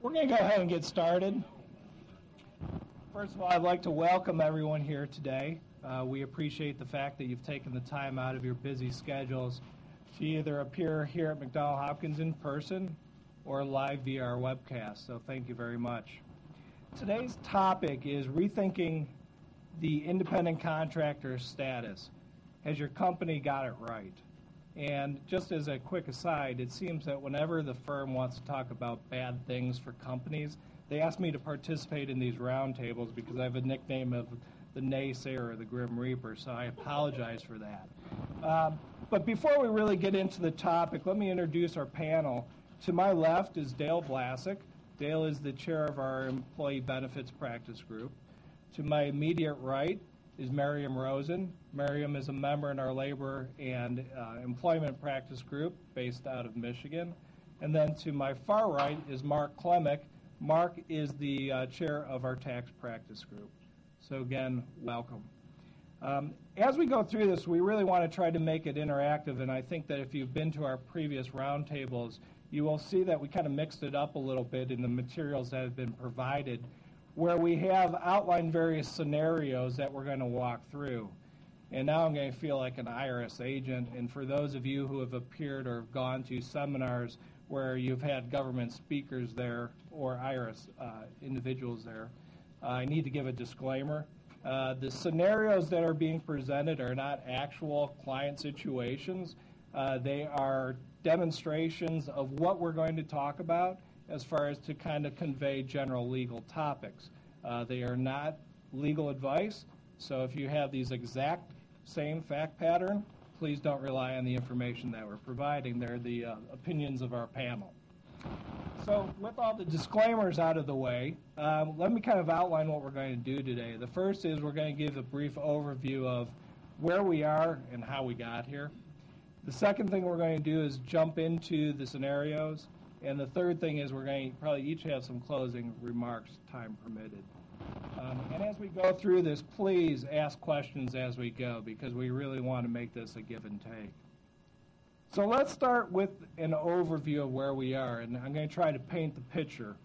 We're going to go ahead and get started. First of all, I'd like to welcome everyone here today. We appreciate the fact that you've taken the time out of your busy schedules to either appear here at McDonald Hopkins in person or live via our webcast, so thank you very much. Today's topic is rethinking the independent contractor status. Has your company got it right? And just as a quick aside, it seems that whenever the firm wants to talk about bad things for companies, they ask me to participate in these roundtables because I have a nickname of the naysayer or the Grim Reaper, so I apologize for that. But before we really get into the topic, let me introduce our panel. To my left is Dale Vlasic. Dale is the chair of our Employee Benefits Practice Group. To my immediate right is Miriam Rosen. Miriam is a member in our Labor and Employment Practice Group based out of Michigan. And then to my far right is Mark Klemick. Mark is the chair of our Tax Practice Group. So again, welcome. As we go through this, we really want to try to make it interactive, and I think that if you've been to our previous roundtables, you will see that we kind of mixed it up a little bit in the materials that have been provided, where we have outlined various scenarios that we're going to walk through. And now I'm going to feel like an IRS agent, and for those of you who have appeared or gone to seminars where you've had government speakers there or IRS individuals there, I need to give a disclaimer. The scenarios that are being presented are not actual client situations. They are demonstrations of what we're going to talk about as far as to kind of convey general legal topics. They are not legal advice, so if you have these exact same fact pattern, please don't rely on the information that we're providing. They're the opinions of our panel. So with all the disclaimers out of the way, let me kind of outline what we're going to do today. The first is we're going to give a brief overview of where we are and how we got here. The second thing we're going to do is jump into the scenarios. And the third thing is we're going to probably each have some closing remarks, time permitted. And as we go through this, please ask questions as we go because we really want to make this a give and take. So let's start with an overview of where we are, and I'm going to try to paint the picture.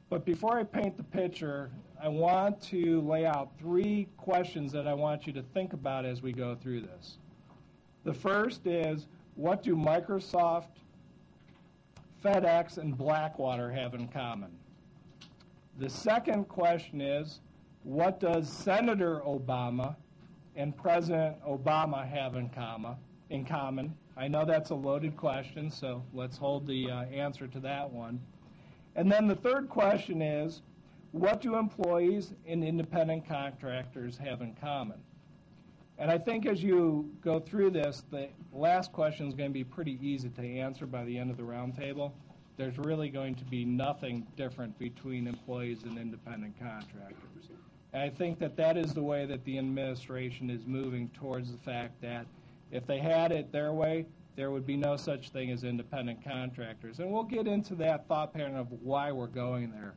But before I paint the picture, I want to lay out three questions that I want you to think about as we go through this. The first is, what do Microsoft, FedEx, and Blackwater have in common? The second question is, what does Senator Obama and President Obama have in common? I know that's a loaded question, so let's hold the answer to that one. And then the third question is, what do employees and independent contractors have in common? And I think as you go through this, the last question is going to be pretty easy to answer by the end of the roundtable. There's really going to be nothing different between employees and independent contractors. And I think that that is the way that the administration is moving towards the fact that if they had it their way, there would be no such thing as independent contractors. And we'll get into that thought pattern of why we're going there.